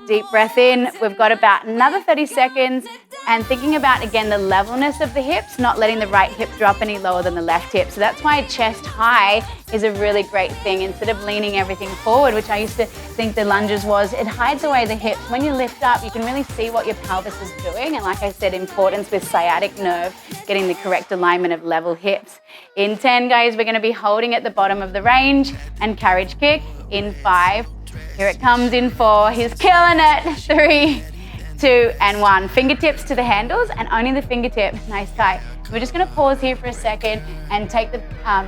Deep breath in. We've got about another 30 seconds. And thinking about, again, the levelness of the hips, not letting the right hip drop any lower than the left hip. So that's why chest high is a really great thing. Instead of leaning everything forward, which I used to think the lunges was, it hides away the hips. When you lift up, you can really see what your pelvis is doing. And like I said, importance with sciatic nerve, getting the correct alignment of level hips. In 10, guys, we're going to be holding at the bottom of the range and carriage kick. In 5, here it comes in 4. He's killing it. 3, 2, and 1. Fingertips to the handles and only the fingertips. Nice tight. We're just going to pause here for a second and take the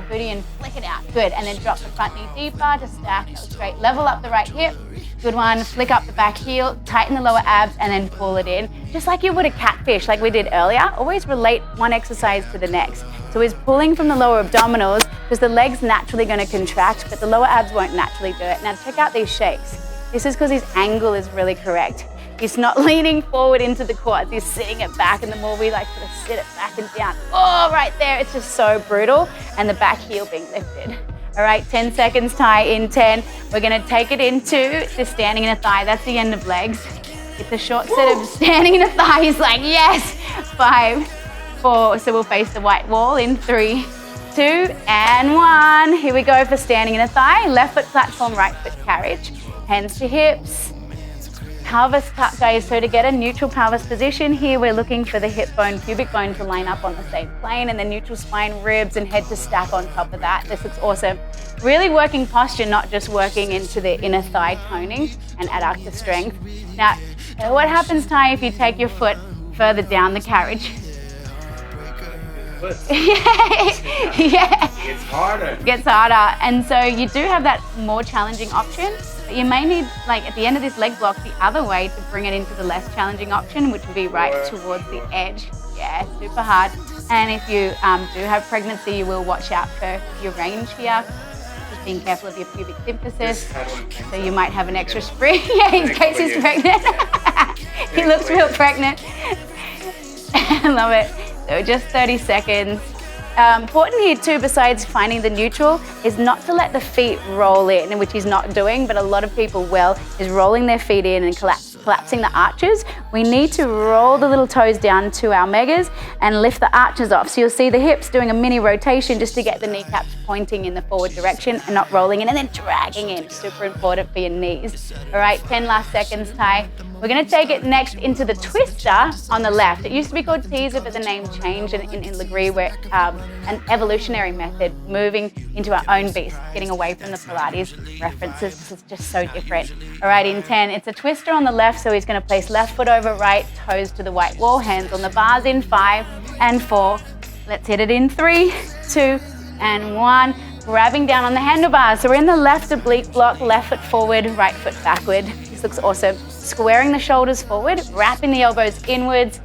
booty and flick it out. Good. And then drop the front knee deeper to stack. Go straight. Level up the right hip. Good one. Flick up the back heel. Tighten the lower abs and then pull it in. Just like you would a catfish, like we did earlier. Always relate one exercise to the next. So he's pulling from the lower abdominals because the leg's naturally going to contract, but the lower abs won't naturally do it. Now check out these shakes. This is because his angle is really correct. He's not leaning forward into the quads. He's sitting it back, and the more we like to sit it back and down, oh, right there, it's just so brutal, and the back heel being lifted. All right, 10 seconds, Ty. In 10, we're gonna take it into the standing in a thigh. That's the end of legs. It's a short set of standing in a thigh. He's like, yes. 5, 4, so we'll face the white wall in 3, 2, and 1. Here we go for standing in a thigh. Left foot platform, right foot carriage. Hands to hips. Pelvis tuck, guys. So to get a neutral pelvis position here, we're looking for the hip bone, pubic bone to line up on the same plane, and then neutral spine, ribs, and head to stack on top of that. This looks awesome. Really working posture, not just working into the inner thigh toning and adductor strength. Now, what happens, Ty, if you take your foot further down the carriage? Yeah. It's harder. Gets harder. And so you do have that more challenging option. But you may need, like at the end of this leg block, the other way to bring it into the less challenging option, which would be right towards the edge. Yeah, super hard. And if you do have pregnancy, you will watch out for your range here. Just being careful of your pubic symphysis. So you might have an extra spring. Yeah, in case he's pregnant. He looks real pregnant. I love it. So just 30 seconds. Important here too, besides finding the neutral, is not to let the feet roll in, which he's not doing, but a lot of people will, is rolling their feet in and collapsing the arches. We need to roll the little toes down to our megas and lift the arches off. So you'll see the hips doing a mini rotation just to get the kneecaps pointing in the forward direction and not rolling in and then dragging in. Super important for your knees. All right, 10 last seconds, Ty. We're gonna take it next into the twister on the left. It used to be called teaser, but the name changed in Lagree. We're an evolutionary method, moving into our own beast, getting away from the Pilates references because it's just so different. All right, in 10, it's a twister on the left, so he's gonna place left foot over right, toes to the white wall, hands on the bars in 5 and 4. Let's hit it in 3, 2, and 1. Grabbing down on the handlebars. So we're in the left oblique block, left foot forward, right foot backward. This looks awesome. Squaring the shoulders forward, wrapping the elbows inwards,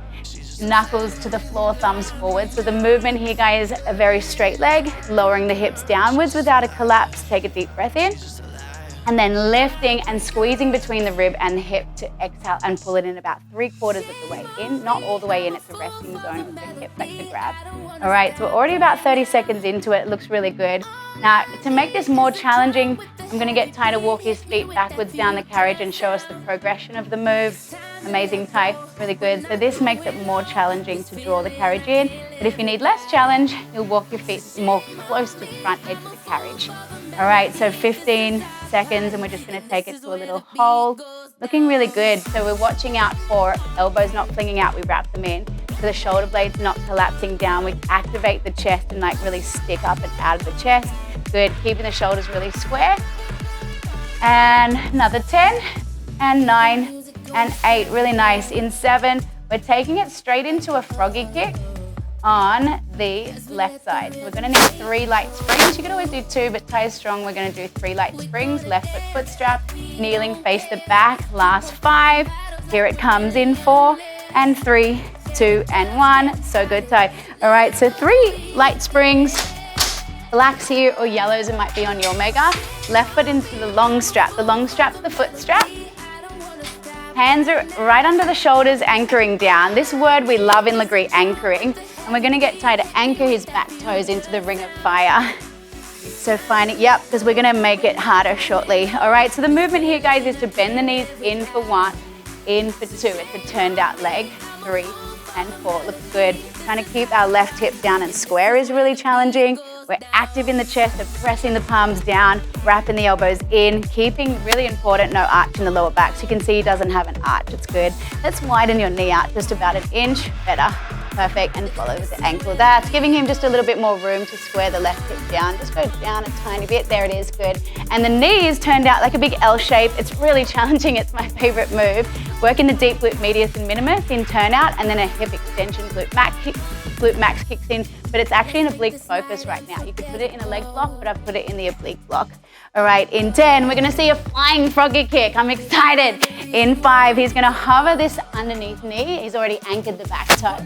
knuckles to the floor, thumbs forward. So the movement here, guys, a very straight leg, lowering the hips downwards without a collapse. Take a deep breath in. And then lifting and squeezing between the rib and the hip to exhale and pull it in about 3/4 of the way in, not all the way in. It's a resting zone with the hip like the grab. All right, so we're already about 30 seconds into it. It looks really good. Now, to make this more challenging, I'm gonna get Ty to walk his feet backwards down the carriage and show us the progression of the move. Amazing, Ty, really good. So this makes it more challenging to draw the carriage in. But if you need less challenge, you'll walk your feet more close to the front edge of the carriage. All right, so 15 seconds, and we're just gonna take it to a little hold. Looking really good. So we're watching out for elbows not flinging out. We wrap them in. So the shoulder blades not collapsing down. We activate the chest and like really stick up and out of the chest. Good, keeping the shoulders really square. And another 10, and 9, and 8. Really nice. In 7, we're taking it straight into a froggy kick on the left side. So we're gonna need 3 light springs. You can always do 2, but Ty is strong. We're gonna do 3 light springs. Left foot strap, kneeling, face the back. Last 5. Here it comes in 4, and 3, 2, and 1. So good, Ty. All right, so 3 light springs. Blacks here or yellows, it might be on your mega. Left foot into the long strap. The long strap's the foot strap. Hands are right under the shoulders, anchoring down. This word we love in Lagree, anchoring. And we're gonna get Ty to anchor his back toes into the ring of fire. So finding, yep, because we're gonna make it harder shortly. All right, so the movement here, guys, is to bend the knees in for 1, in for 2. It's a turned out leg, 3, and 4. Looks good. Trying to keep our left hip down and square is really challenging. We're active in the chest, so pressing the palms down, wrapping the elbows in, keeping, really important, no arch in the lower back. So you can see he doesn't have an arch, it's good. Let's widen your knee out just about 1 inch, better. Perfect, and follow with the ankle. That's giving him just a little bit more room to square the left hip down. Just go down a tiny bit, there it is, good. And the knee is turned out like a big L shape. It's really challenging, it's my favorite move. Working the deep glute medius and minimus in turnout, and then a hip extension, glute max kicks in, but it's actually an oblique focus right now. You could put it in a leg block, but I've put it in the oblique block. All right, in 10, we're gonna see a flying froggy kick. I'm excited. In 5, he's gonna hover this underneath knee. He's already anchored the back toe.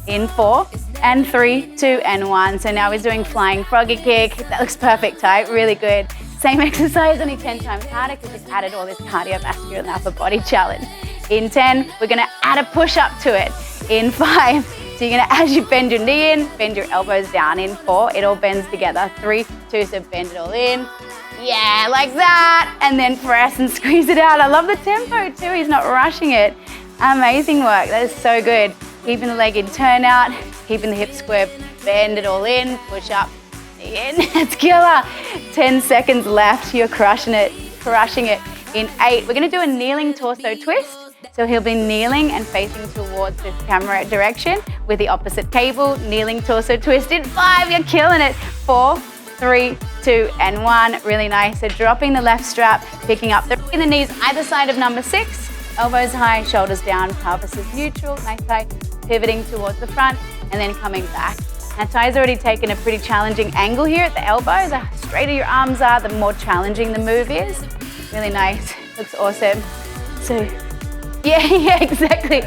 In 4, and 3, 2, and 1. So now he's doing flying froggy kick. That looks perfect, Ty, really good. Same exercise, only 10 times harder because it's added all this cardiovascular and upper body challenge. In 10, we're gonna add a push up to it. In 5, so you're gonna, as you bend your knee in, bend your elbows down. In 4, it all bends together. 3, 2, so bend it all in. Yeah, like that. And then press and squeeze it out. I love the tempo too. He's not rushing it. Amazing work. That is so good. Keeping the leg in turnout, keeping the hips square, bend it all in, push up, knee in. It's killer. 10 seconds left. You're crushing it. Crushing it. In 8, we're gonna do a kneeling torso twist. So he'll be kneeling and facing towards this camera direction with the opposite cable. Kneeling torso twist. In 5, you're killing it. 4, 3, 2, and 1. Really nice. So dropping the left strap, picking up the knees either side of number 6. Elbows high, shoulders down, pelvis is neutral. Nice Ty. Pivoting towards the front and then coming back. Now Ty's already taken a pretty challenging angle here at the elbows. The straighter your arms are, the more challenging the move is. Really nice. Looks awesome. So, yeah, exactly.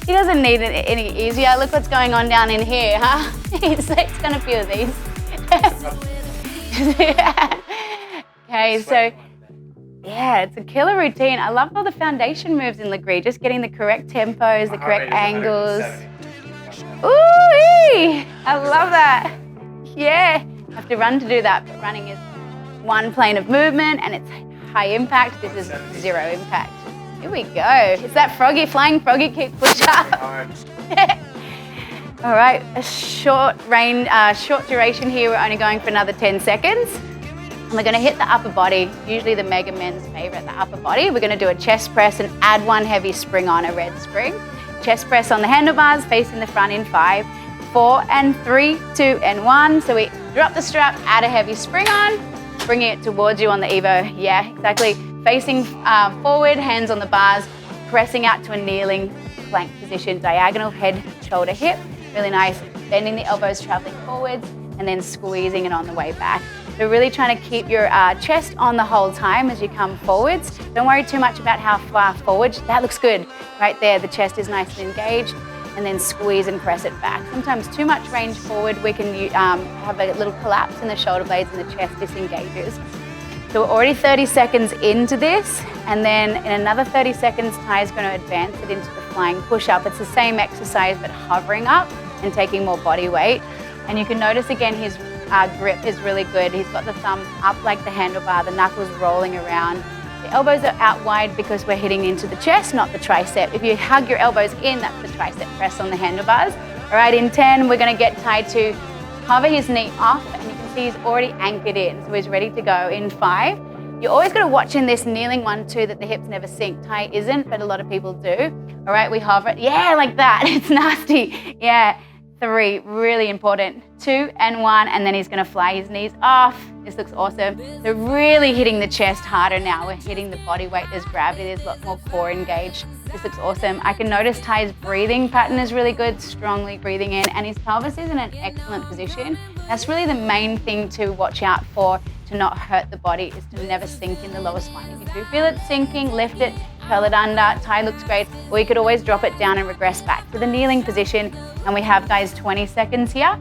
He doesn't need it any easier. Look what's going on down in here, huh? It's done a few of these. Okay, so yeah, it's a killer routine. I love all the foundation moves in Lagree, just getting the correct tempos, the correct angles. Ooh, I love that. Yeah, I have to run to do that, but running is 1 plane of movement and it's high impact. This is 0 impact. Here we go. It's that froggy, flying froggy kick push up. All right, a short duration here. We're only going for another 10 seconds. And we're gonna hit the upper body, usually the mega men's favorite, the upper body. We're gonna do a chest press and add 1 heavy spring on, a red spring. Chest press on the handlebars, facing the front in 5, 4, and 3, 2, and 1. So we drop the strap, add a heavy spring on, bringing it towards you on the Evo. Yeah, exactly. Facing forward, hands on the bars, pressing out to a kneeling plank position, diagonal head, shoulder, hip. Really nice. Bending the elbows, traveling forwards, and then squeezing it on the way back. So really trying to keep your chest on the whole time as you come forwards. Don't worry too much about how far forward. That looks good. Right there, the chest is nice and engaged. And then squeeze and press it back. Sometimes too much range forward, we can have a little collapse in the shoulder blades and the chest disengages. So we're already 30 seconds into this, and then in another 30 seconds, Ty is going to advance it into the flying push-up. It's the same exercise, but hovering up and taking more body weight. And you can notice again, his grip is really good. He's got the thumb up like the handlebar, the knuckles rolling around. The elbows are out wide because we're hitting into the chest, not the tricep. If you hug your elbows in, that's the tricep press on the handlebars. All right, in 10, we're gonna get Ty to hover his knee off, and you can see he's already anchored in, so he's ready to go. In 5, you're always gonna watch in this kneeling one too that the hips never sink. Ty isn't, but a lot of people do. All right, we hover it, yeah, like that, it's nasty, yeah. 3, really important. 2 and 1, and then he's gonna fly his knees off. This looks awesome. So really hitting the chest harder now. We're hitting the body weight, there's gravity, there's a lot more core engaged. This looks awesome. I can notice Ty's breathing pattern is really good, strongly breathing in, and his pelvis is in an excellent position. That's really the main thing to watch out for to not hurt the body, is to never sink in the lower spine. If you do feel it sinking, lift it, curl it under. Ty looks great. Or you could always drop it down and regress back to the kneeling position. And we have, guys, 20 seconds here.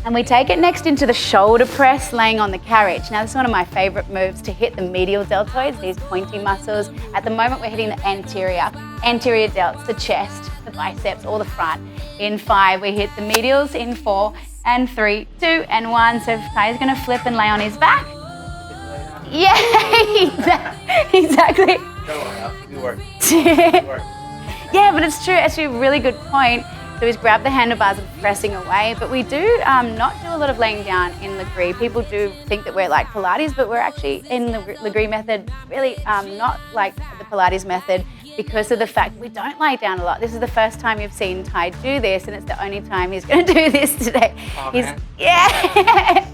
And we take it next into the shoulder press, laying on the carriage. Now, this is one of my favorite moves to hit the medial deltoids, these pointy muscles. At the moment, we're hitting the anterior delts, the chest, the biceps, or the front. In 5, we hit the medials. In 4 and 3, 2 and 1. So Ty's gonna flip and lay on his back. Yeah, exactly. Good work. Yeah, but it's true. Actually, a really good point. So he's grabbed the handlebars and pressing away, but we do not do a lot of laying down in Lagree. People do think that we're like Pilates, but we're actually in the Lagree method really not like the Pilates method, because of the fact we don't lie down a lot. This is the first time you've seen Ty do this, and it's the only time he's going to do this today. Yeah.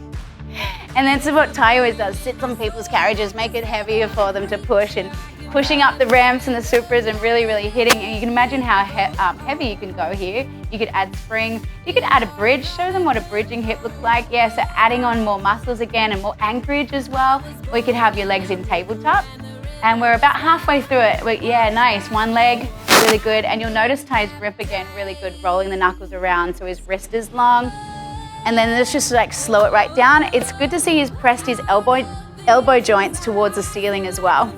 And that's what Ty always does, sits on people's carriages, make it heavier for them to push, and pushing up the ramps and the supras and really, really hitting. And you can imagine how heavy you can go here. You could add spring, you could add a bridge, show them what a bridging hip looks like. Yeah, so adding on more muscles again and more anchorage as well. Or you could have your legs in tabletop. And we're about halfway through it. Yeah, nice, one leg, really good. And you'll notice Ty's grip again, really good, rolling the knuckles around so his wrist is long. And then let's just like slow it right down. It's good to see he's pressed his elbow joints towards the ceiling as well.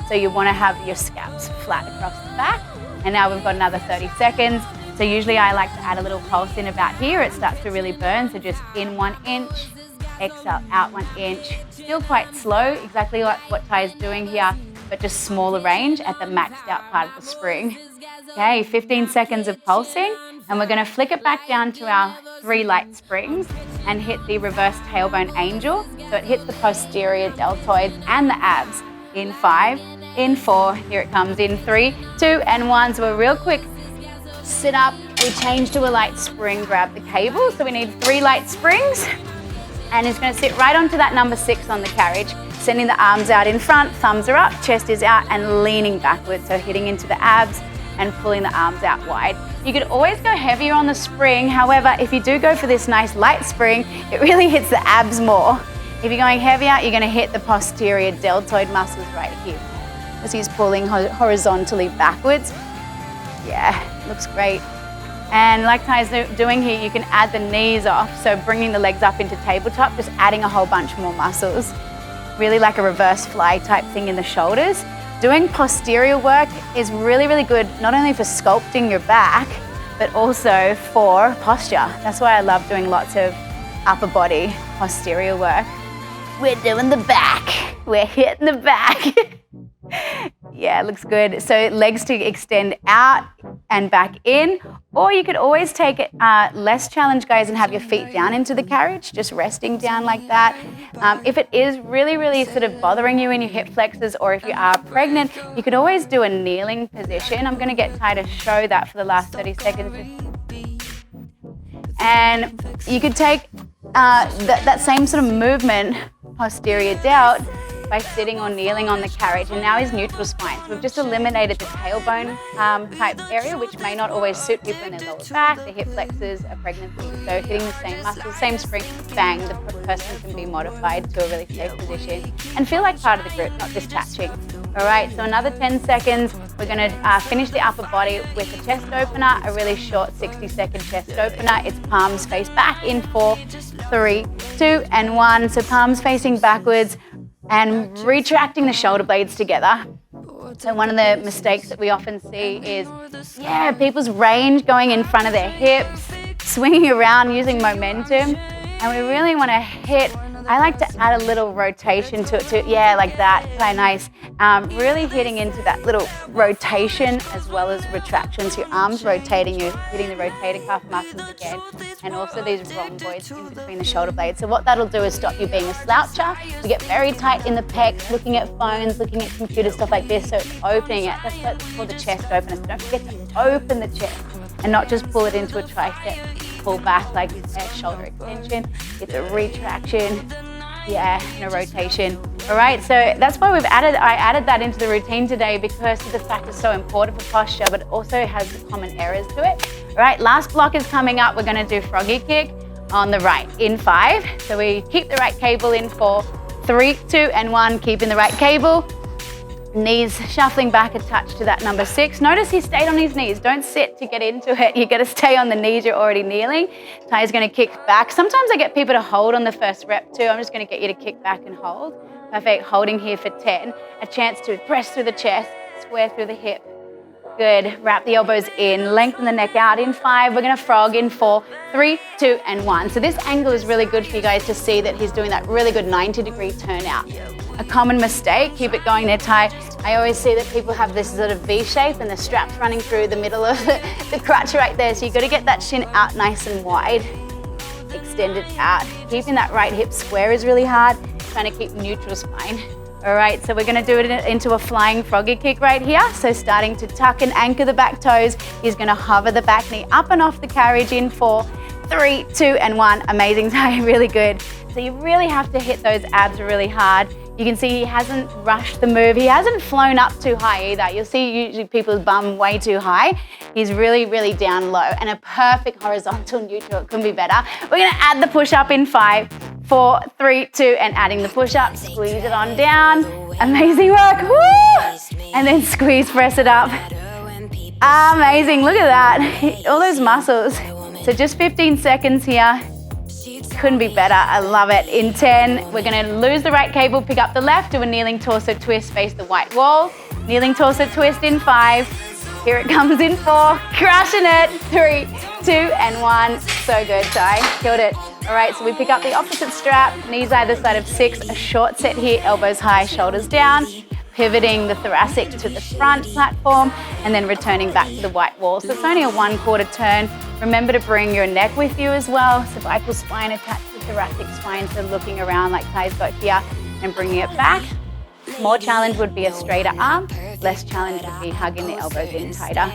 So you want to have your scaps flat across the back. And now we've got another 30 seconds. So usually I like to add a little pulse in about here. It starts to really burn. So just in 1 inch, exhale out 1 inch. Still quite slow, exactly like what Ty is doing here, but just smaller range at the maxed out part of the spring. Okay, 15 seconds of pulsing. And we're going to flick it back down to our 3 light springs and hit the reverse tailbone angel. So it hits the posterior deltoids and the abs. In 5, in 4, here it comes, in 3, 2 and 1. So a real quick sit up, we change to a light spring, grab the cable. So we need 3 light springs. And it's going to sit right onto that number 6 on the carriage, sending the arms out in front, thumbs are up, chest is out, and leaning backwards. So hitting into the abs and pulling the arms out wide. You could always go heavier on the spring. However, if you do go for this nice light spring, it really hits the abs more. If you're going heavier, you're going to hit the posterior deltoid muscles right here, as he's pulling horizontally backwards. Yeah, looks great. And like Ty's doing here, you can add the knees off, so bringing the legs up into tabletop, just adding a whole bunch more muscles. Really like a reverse fly type thing in the shoulders. Doing posterior work is really, really good, not only for sculpting your back, but also for posture. That's why I love doing lots of upper body posterior work. We're doing the back. We're hitting the back. Yeah, looks good. So legs to extend out and back in, or you could always take it less challenge, guys, and have your feet down into the carriage, just resting down like that. If it is really, really sort of bothering you in your hip flexors, or if you are pregnant, you could always do a kneeling position. I'm going to get Ty to show that for the last 30 seconds. And you could take that same sort of movement, posterior delt, by sitting or kneeling on the carriage, and now he's neutral spine. So we've just eliminated the tailbone type area, which may not always suit people in their lower back, their hip flexors, a pregnancy. So hitting the same muscle, same spring, bang, the person can be modified to a really safe position and feel like part of the group, not detaching. All right, so another 10 seconds. We're gonna finish the upper body with a chest opener, a really short 60-second chest opener. It's palms face back in 4, 3, 2, and 1. So palms facing backwards and retracting the shoulder blades together. So one of the mistakes that we often see is, people's range going in front of their hips, swinging around using momentum. And we really want to hit, I like to add a little rotation to it, like that, quite nice. Really hitting into that little rotation as well as retraction. So your arms rotating, you're hitting the rotator cuff muscles again, and also these rhomboids in between the shoulder blades. So what that'll do is stop you being a sloucher. You get very tight in the pecs, looking at phones, looking at computers, stuff like this. So it's opening it. That's what's called the chest opener. So don't forget to open the chest and not just pull it into a tricep. Pull back like a shoulder extension. It's a retraction, and a rotation. All right, so that's why I added that into the routine today, because the fact it's so important for posture, but it also has common errors to it. All right, last block is coming up. We're gonna do froggy kick on the right in 5. So we keep the right cable in 4, 3, 2, and 1, keeping the right cable. Knees shuffling back a touch to that number 6. Notice he stayed on his knees. Don't sit to get into it. You got to stay on the knees. You're already kneeling. Ty's going to kick back. Sometimes I get people to hold on the first rep too. I'm just going to get you to kick back and hold. Perfect. Holding here for 10. A chance to press through the chest, square through the hip. Good. Wrap the elbows in, lengthen the neck out in 5. We're going to frog in 4, 3, 2, and 1. So this angle is really good for you guys to see that he's doing that really good 90-degree turnout. A common mistake, keep it going there, Ty. I always see that people have this sort of V shape and the straps running through the middle of the crutch right there. So you've got to get that shin out nice and wide. Extend it out. Keeping that right hip square is really hard. Trying to keep neutral spine. All right, so we're going to do it into a flying froggy kick right here. So starting to tuck and anchor the back toes. He's going to hover the back knee up and off the carriage in 4, 3, 2, and 1. Amazing, Ty, really good. So you really have to hit those abs really hard. You can see he hasn't rushed the move. He hasn't flown up too high either. You'll see usually people's bum way too high. He's really, really down low, and a perfect horizontal neutral. It couldn't be better. We're gonna add the push up in 5, 4, 3, 2, and adding the push up. Squeeze it on down. Amazing work. Woo! And then squeeze, press it up. Amazing, look at that. All those muscles. So just 15 seconds here. Couldn't be better, I love it. In 10, we're gonna lose the right cable, pick up the left, do a kneeling torso twist, face the white wall. Kneeling torso twist in 5. Here it comes in 4, crushing it. 3, 2, and 1. So good, Ty, killed it. All right, so we pick up the opposite strap, knees either side of 6, a short set here, elbows high, shoulders down. Pivoting the thoracic to the front platform and then returning back to the white wall. So it's only a 1/4 turn. Remember to bring your neck with you as well. Cervical spine attached to thoracic spine, so looking around like Ty's got here and bringing it back. More challenge would be a straighter arm. Less challenge would be hugging the elbows in tighter.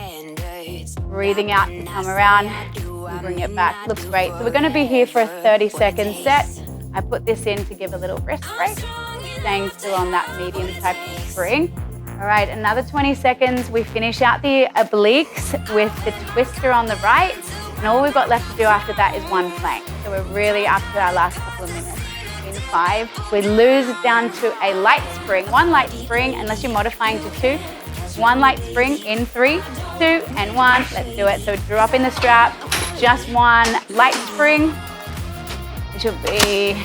Breathing out and come around and bring it back. Looks great. So we're going to be here for a 30-second set. I put this in to give a little wrist break. Staying still on that medium type of spring. All right, another 20 seconds. We finish out the obliques with the twister on the right. And all we've got left to do after that is 1 plank. So we're really up to our last couple of minutes. In 5, we lose it down to a light spring. 1 light spring, unless you're modifying to 2. 1 light spring in 3, 2, and 1. Let's do it. So drop in the strap. Just 1 light spring, which will be,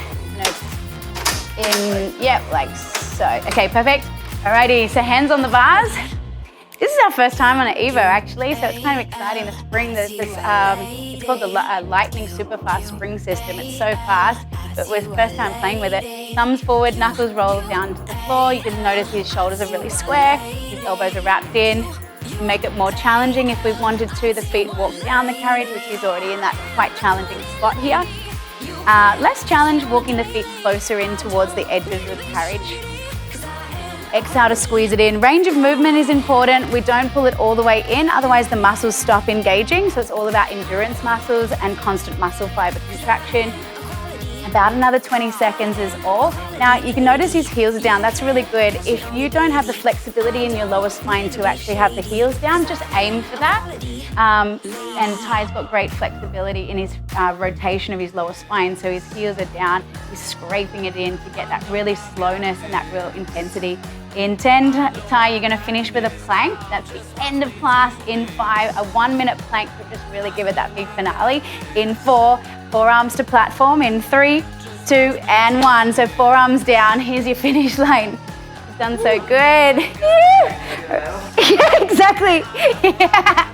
like so. Okay, perfect. Alrighty, so hands on the bars. This is our first time on an Evo actually, so it's kind of exciting. The spring, it's called the Lightning Super Fast Spring System. It's so fast, but we're first time playing with it. Thumbs forward, knuckles roll down to the floor. You can notice his shoulders are really square, his elbows are wrapped in. Make it more challenging if we wanted to. The feet walk down the carriage, which is already in that quite challenging spot here. Less challenge, walking the feet closer in towards the edges of the carriage. Exhale to squeeze it in. Range of movement is important. We don't pull it all the way in, otherwise the muscles stop engaging. So it's all about endurance muscles and constant muscle fiber contraction. About another 20 seconds is all. Now you can notice his heels are down. That's really good. If you don't have the flexibility in your lower spine to actually have the heels down, just aim for that. And Ty's got great flexibility in his rotation of his lower spine, so his heels are down. He's scraping it in to get that really slowness and that real intensity. In 10, Ty, you're gonna finish with a plank. That's the end of class. In 5, a 1-minute plank to just really give it that big finale. In 4, forearms to platform. In 3, 2, and 1. So forearms down, here's your finish line. You've done so good. Yeah, exactly. Yeah.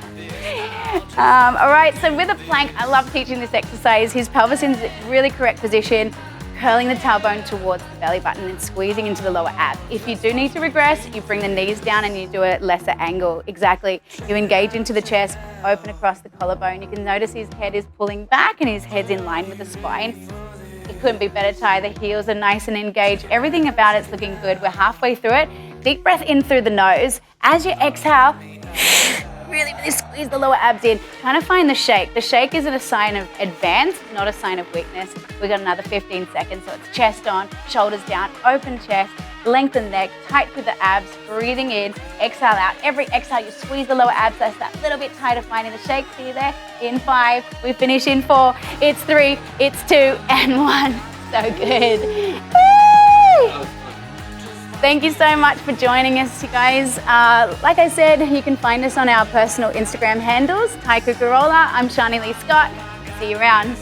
All right, so with a plank, I love teaching this exercise. His pelvis is in a really correct position, curling the tailbone towards the belly button and squeezing into the lower ab. If you do need to regress, you bring the knees down and you do a lesser angle. Exactly. You engage into the chest, open across the collarbone. You can notice his head is pulling back and his head's in line with the spine. It couldn't be better, Ty. The heels are nice and engaged. Everything about it's looking good. We're halfway through it. Deep breath in through the nose. As you exhale, really squeeze the lower abs in. Trying to find the shake. The shake isn't a sign of advance, not a sign of weakness. We've got another 15 seconds, so it's chest on, shoulders down, open chest, lengthen neck, tight through the abs, breathing in, exhale out. Every exhale, you squeeze the lower abs. That's that little bit tighter, finding the shake. See you there? In 5, we finish in 4, it's 3, it's 2, and 1. So good. Woo! Thank you so much for joining us, you guys. Like I said, you can find us on our personal Instagram handles, Cucarola. I'm Sharnee Scott. See you around.